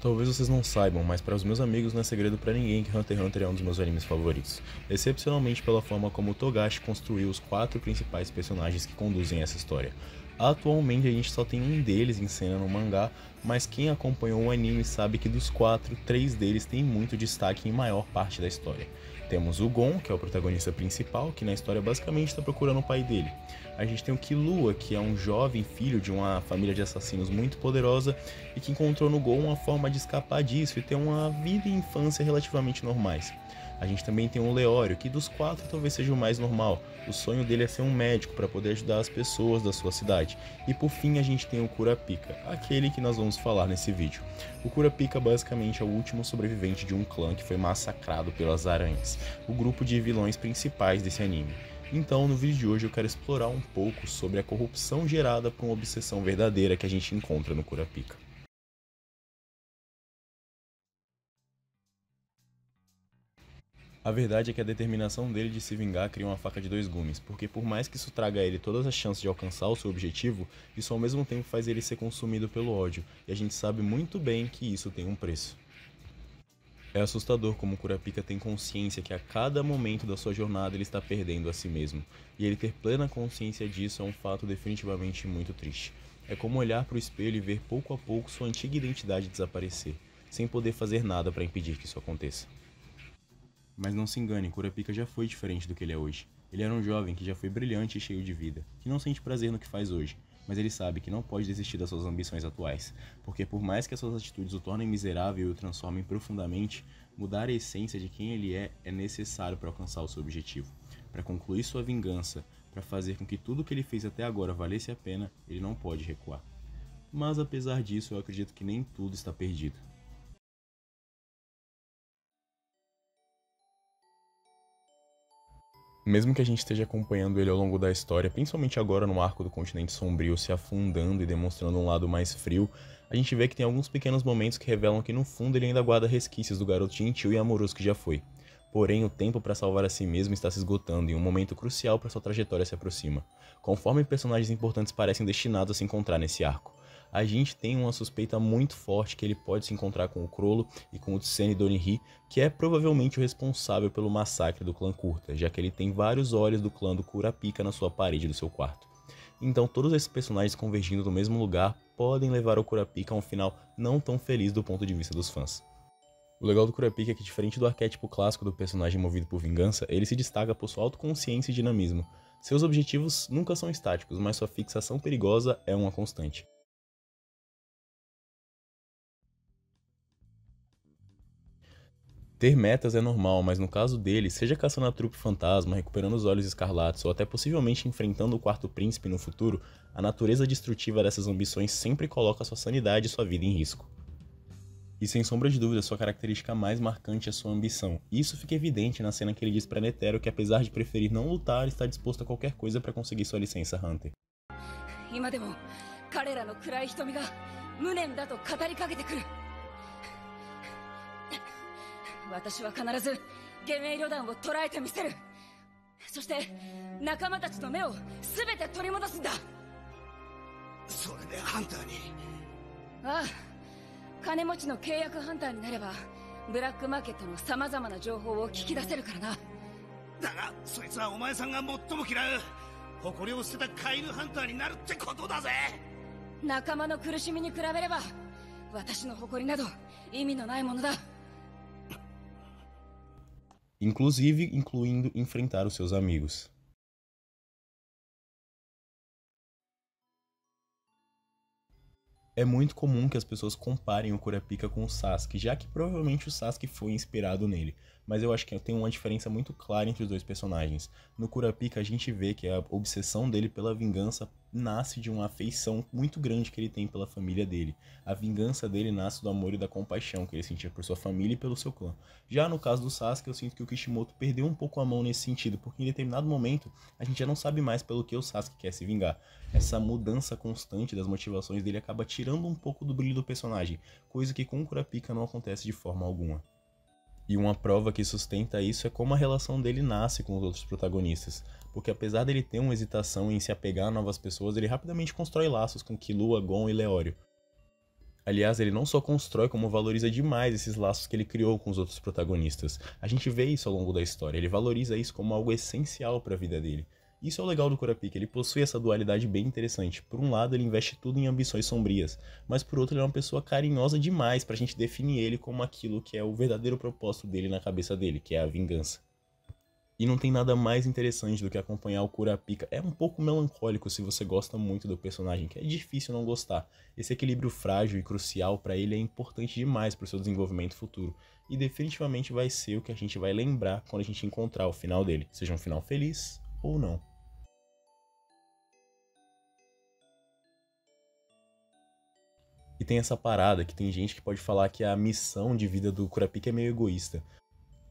Talvez vocês não saibam, mas para os meus amigos não é segredo para ninguém que Hunter x Hunter é um dos meus animes favoritos, excepcionalmente pela forma como Togashi construiu os 4 principais personagens que conduzem essa história. Atualmente a gente só tem um deles em cena no mangá, mas quem acompanhou o anime sabe que dos 4, 3 deles têm muito destaque em maior parte da história. Temos o Gon, que é o protagonista principal, que na história basicamente está procurando o pai dele. A gente tem o Killua, que é um jovem filho de uma família de assassinos muito poderosa e que encontrou no Gon uma forma de escapar disso e ter uma vida e infância relativamente normais. A gente também tem o Leório, que dos 4 talvez seja o mais normal. O sonho dele é ser um médico para poder ajudar as pessoas da sua cidade. E por fim a gente tem o Kurapika, aquele que nós vamos falar nesse vídeo. O Kurapika basicamente é o último sobrevivente de um clã que foi massacrado pelas aranhas, o grupo de vilões principais desse anime. Então, no vídeo de hoje eu quero explorar um pouco sobre a corrupção gerada por uma obsessão verdadeira que a gente encontra no Kurapika. A verdade é que a determinação dele de se vingar cria uma faca de 2 gumes, porque por mais que isso traga a ele todas as chances de alcançar o seu objetivo, isso ao mesmo tempo faz ele ser consumido pelo ódio, e a gente sabe muito bem que isso tem um preço. É assustador como Kurapika tem consciência que a cada momento da sua jornada ele está perdendo a si mesmo, e ele ter plena consciência disso é um fato definitivamente muito triste. É como olhar para o espelho e ver pouco a pouco sua antiga identidade desaparecer, sem poder fazer nada para impedir que isso aconteça. Mas não se engane, Kurapika já foi diferente do que ele é hoje. Ele era um jovem que já foi brilhante e cheio de vida, que não sente prazer no que faz hoje, mas ele sabe que não pode desistir das suas ambições atuais, porque por mais que as suas atitudes o tornem miserável e o transformem profundamente, mudar a essência de quem ele é necessário para alcançar o seu objetivo. Para concluir sua vingança, para fazer com que tudo o que ele fez até agora valesse a pena, ele não pode recuar. Mas apesar disso, eu acredito que nem tudo está perdido. Mesmo que a gente esteja acompanhando ele ao longo da história, principalmente agora no arco do Continente Sombrio se afundando e demonstrando um lado mais frio, a gente vê que tem alguns pequenos momentos que revelam que no fundo ele ainda guarda resquícios do garoto gentil e amoroso que já foi. Porém, o tempo para salvar a si mesmo está se esgotando e um momento crucial para sua trajetória se aproxima, conforme personagens importantes parecem destinados a se encontrar nesse arco. A gente tem uma suspeita muito forte que ele pode se encontrar com o Chrollo e com o Tsene Donihee, que é provavelmente o responsável pelo massacre do clã Kurta, já que ele tem vários olhos do clã do Kurapika na sua parede do seu quarto. Então todos esses personagens convergindo no mesmo lugar podem levar o Kurapika a um final não tão feliz do ponto de vista dos fãs. O legal do Kurapika é que, diferente do arquétipo clássico do personagem movido por vingança, ele se destaca por sua autoconsciência e dinamismo. Seus objetivos nunca são estáticos, mas sua fixação perigosa é uma constante. Ter metas é normal, mas no caso dele, seja caçando a trupe fantasma, recuperando os olhos escarlates ou até possivelmente enfrentando o quarto príncipe no futuro, a natureza destrutiva dessas ambições sempre coloca sua sanidade e sua vida em risco. E sem sombra de dúvida, sua característica mais marcante é sua ambição. E isso fica evidente na cena que ele diz para Netero que apesar de preferir não lutar, está disposto a qualquer coisa para conseguir sua licença Hunter. Inclusive incluindo enfrentar os seus amigos. É muito comum que as pessoas comparem o Kurapika com o Sasuke, já que provavelmente o Sasuke foi inspirado nele, mas eu acho que tem uma diferença muito clara entre os dois personagens. No Kurapika a gente vê que a obsessão dele pela vingança nasce de uma afeição muito grande que ele tem pela família dele. A vingança dele nasce do amor e da compaixão que ele sentia por sua família e pelo seu clã. Já no caso do Sasuke, eu sinto que o Kishimoto perdeu um pouco a mão nesse sentido, porque em determinado momento a gente já não sabe mais pelo que o Sasuke quer se vingar. Essa mudança constante das motivações dele acaba tirando um pouco do brilho do personagem, coisa que com o Kurapika não acontece de forma alguma. E uma prova que sustenta isso é como a relação dele nasce com os outros protagonistas, porque apesar dele ter uma hesitação em se apegar a novas pessoas, ele rapidamente constrói laços com Killua, Gon e Leório. A Aliás, ele não só constrói, como valoriza demais esses laços que ele criou com os outros protagonistas. A gente vê isso ao longo da história, ele valoriza isso como algo essencial para a vida dele. Isso é o legal do Kurapika, ele possui essa dualidade bem interessante. Por um lado, ele investe tudo em ambições sombrias, mas por outro, ele é uma pessoa carinhosa demais pra gente definir ele como aquilo que é o verdadeiro propósito dele na cabeça dele, que é a vingança. E não tem nada mais interessante do que acompanhar o Kurapika. É um pouco melancólico se você gosta muito do personagem, que é difícil não gostar. Esse equilíbrio frágil e crucial para ele é importante demais para o seu desenvolvimento futuro. E definitivamente vai ser o que a gente vai lembrar quando a gente encontrar o final dele, seja um final feliz ou não. E tem essa parada que tem gente que pode falar que a missão de vida do Kurapika é meio egoísta.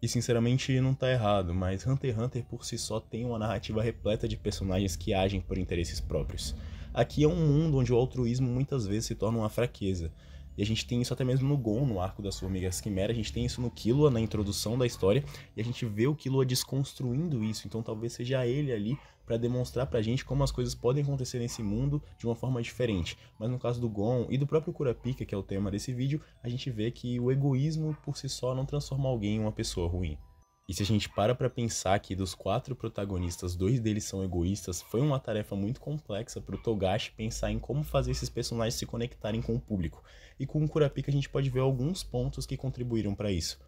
E sinceramente não tá errado, mas Hunter x Hunter por si só tem uma narrativa repleta de personagens que agem por interesses próprios. Aqui é um mundo onde o altruísmo muitas vezes se torna uma fraqueza. E a gente tem isso até mesmo no Gon, no arco das Formigas Quimera, a gente tem isso no Killua, na introdução da história, e a gente vê o Killua desconstruindo isso, então talvez seja ele ali para demonstrar pra gente como as coisas podem acontecer nesse mundo de uma forma diferente. Mas no caso do Gon e do próprio Kurapika, que é o tema desse vídeo, a gente vê que o egoísmo por si só não transforma alguém em uma pessoa ruim. E se a gente para pensar que dos 4 protagonistas, 2 deles são egoístas, foi uma tarefa muito complexa para o Togashi pensar em como fazer esses personagens se conectarem com o público. E com o Kurapika a gente pode ver alguns pontos que contribuíram para isso.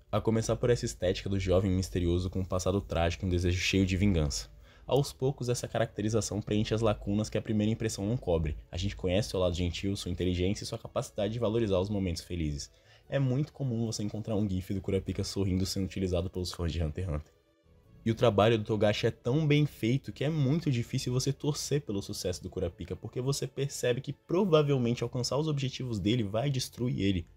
A começar por essa estética do jovem misterioso com um passado trágico e um desejo cheio de vingança. Aos poucos, essa caracterização preenche as lacunas que a primeira impressão não cobre. A gente conhece seu lado gentil, sua inteligência e sua capacidade de valorizar os momentos felizes. É muito comum você encontrar um gif do Kurapika sorrindo sendo utilizado pelos fãs de Hunter x Hunter. E o trabalho do Togashi é tão bem feito que é muito difícil você torcer pelo sucesso do Kurapika, porque você percebe que provavelmente alcançar os objetivos dele vai destruir ele.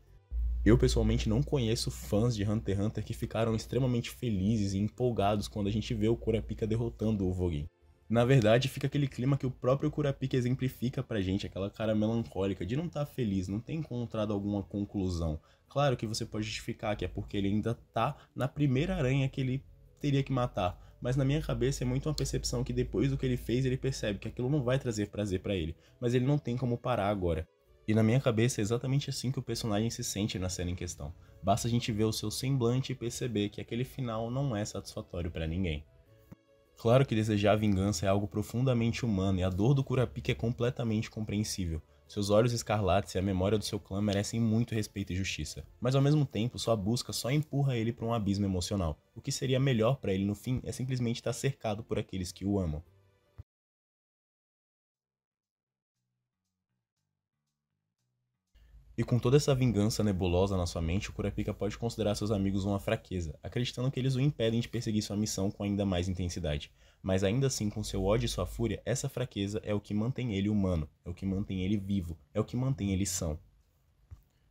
Eu pessoalmente não conheço fãs de Hunter x Hunter que ficaram extremamente felizes e empolgados quando a gente vê o Kurapika derrotando o Uvogin. Na verdade, fica aquele clima que o próprio Kurapika exemplifica pra gente, aquela cara melancólica de não estar feliz, não ter encontrado alguma conclusão. Claro que você pode justificar que é porque ele ainda tá na primeira aranha que ele teria que matar, mas na minha cabeça é muito uma percepção que depois do que ele fez, ele percebe que aquilo não vai trazer prazer pra ele, mas ele não tem como parar agora. E na minha cabeça é exatamente assim que o personagem se sente na cena em questão. Basta a gente ver o seu semblante e perceber que aquele final não é satisfatório pra ninguém. Claro que desejar vingança é algo profundamente humano e a dor do Kurapika é completamente compreensível. Seus olhos escarlates e a memória do seu clã merecem muito respeito e justiça. Mas ao mesmo tempo, sua busca só empurra ele para um abismo emocional. O que seria melhor para ele no fim é simplesmente estar cercado por aqueles que o amam. E com toda essa vingança nebulosa na sua mente, o Kurapika pode considerar seus amigos uma fraqueza, acreditando que eles o impedem de perseguir sua missão com ainda mais intensidade. Mas ainda assim, com seu ódio e sua fúria, essa fraqueza é o que mantém ele humano, é o que mantém ele vivo, é o que mantém ele são.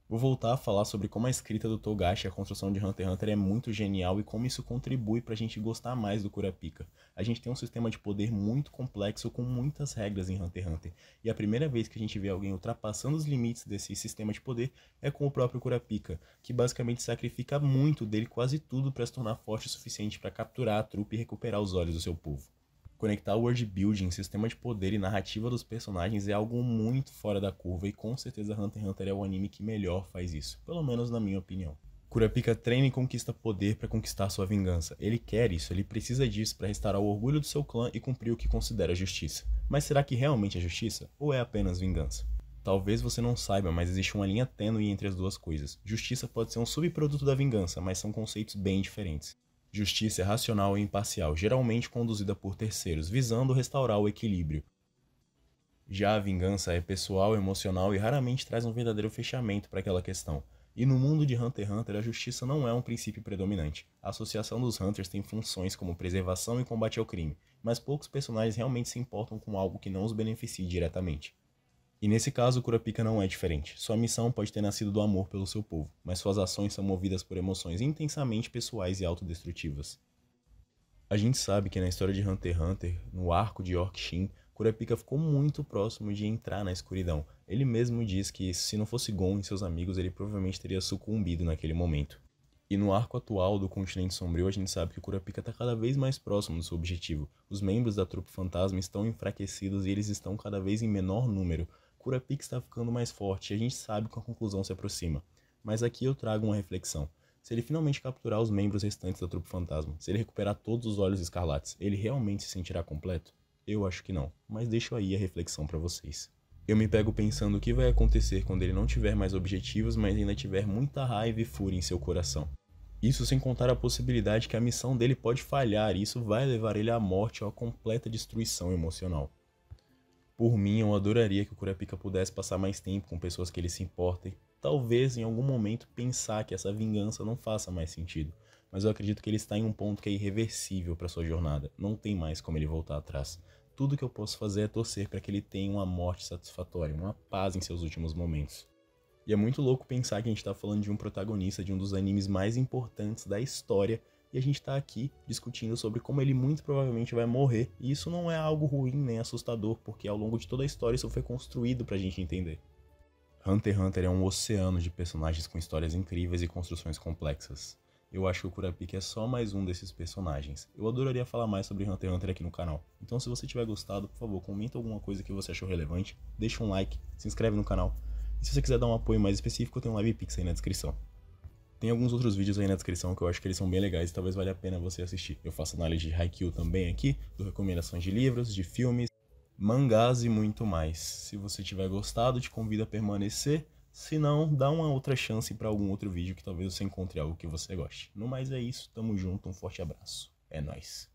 Vou voltar a falar sobre como a escrita do Togashi e a construção de Hunter x Hunter é muito genial e como isso contribui pra gente gostar mais do Kurapika. A gente tem um sistema de poder muito complexo com muitas regras em Hunter x Hunter, e a primeira vez que a gente vê alguém ultrapassando os limites desse sistema de poder é com o próprio Kurapika, que basicamente sacrifica muito dele, quase tudo, para se tornar forte o suficiente para capturar a trupe e recuperar os olhos do seu povo. Conectar o world building, sistema de poder e narrativa dos personagens é algo muito fora da curva e com certeza Hunter x Hunter é o anime que melhor faz isso, pelo menos na minha opinião. Kurapika treina e conquista poder para conquistar sua vingança. Ele quer isso, ele precisa disso para restaurar o orgulho do seu clã e cumprir o que considera justiça. Mas será que realmente é justiça? Ou é apenas vingança? Talvez você não saiba, mas existe uma linha tênue entre as duas coisas. Justiça pode ser um subproduto da vingança, mas são conceitos bem diferentes. Justiça é racional e imparcial, geralmente conduzida por terceiros, visando restaurar o equilíbrio. Já a vingança é pessoal, emocional e raramente traz um verdadeiro fechamento para aquela questão. E no mundo de Hunter x Hunter, a justiça não é um princípio predominante. A associação dos Hunters tem funções como preservação e combate ao crime, mas poucos personagens realmente se importam com algo que não os beneficie diretamente. E nesse caso, o Kurapika não é diferente. Sua missão pode ter nascido do amor pelo seu povo, mas suas ações são movidas por emoções intensamente pessoais e autodestrutivas. A gente sabe que na história de Hunter x Hunter, no arco de Orc-Shin, Kurapika ficou muito próximo de entrar na escuridão. Ele mesmo diz que se não fosse Gon e seus amigos, ele provavelmente teria sucumbido naquele momento. E no arco atual do Continente Sombrio, a gente sabe que o Kurapika está cada vez mais próximo do seu objetivo. Os membros da trupe fantasma estão enfraquecidos e eles estão cada vez em menor número. Kurapika está ficando mais forte e a gente sabe que a conclusão se aproxima. Mas aqui eu trago uma reflexão. Se ele finalmente capturar os membros restantes da Trupe Fantasma, se ele recuperar todos os Olhos Escarlates, ele realmente se sentirá completo? Eu acho que não, mas deixo aí a reflexão para vocês. Eu me pego pensando o que vai acontecer quando ele não tiver mais objetivos, mas ainda tiver muita raiva e fúria em seu coração. Isso sem contar a possibilidade que a missão dele pode falhar e isso vai levar ele à morte ou à completa destruição emocional. Por mim, eu adoraria que o Kurapika pudesse passar mais tempo com pessoas que ele se importa e talvez em algum momento pensar que essa vingança não faça mais sentido. Mas eu acredito que ele está em um ponto que é irreversível para sua jornada, não tem mais como ele voltar atrás. Tudo que eu posso fazer é torcer para que ele tenha uma morte satisfatória, uma paz em seus últimos momentos. E é muito louco pensar que a gente tá falando de um protagonista de um dos animes mais importantes da história e a gente tá aqui discutindo sobre como ele muito provavelmente vai morrer. E isso não é algo ruim nem assustador, porque ao longo de toda a história isso foi construído pra gente entender. Hunter x Hunter é um oceano de personagens com histórias incríveis e construções complexas. Eu acho que o Kurapika é só mais um desses personagens. Eu adoraria falar mais sobre Hunter x Hunter aqui no canal. Então se você tiver gostado, por favor, comenta alguma coisa que você achou relevante, deixa um like, se inscreve no canal. E se você quiser dar um apoio mais específico, eu tenho um LivePix aí na descrição. Tem alguns outros vídeos aí na descrição que eu acho que eles são bem legais e talvez valha a pena você assistir. Eu faço análise de Haikyuu também aqui, dou recomendações de livros, de filmes, mangás e muito mais. Se você tiver gostado, te convido a permanecer. Se não, dá uma outra chance para algum outro vídeo que talvez você encontre algo que você goste. No mais é isso, tamo junto, um forte abraço. É nóis.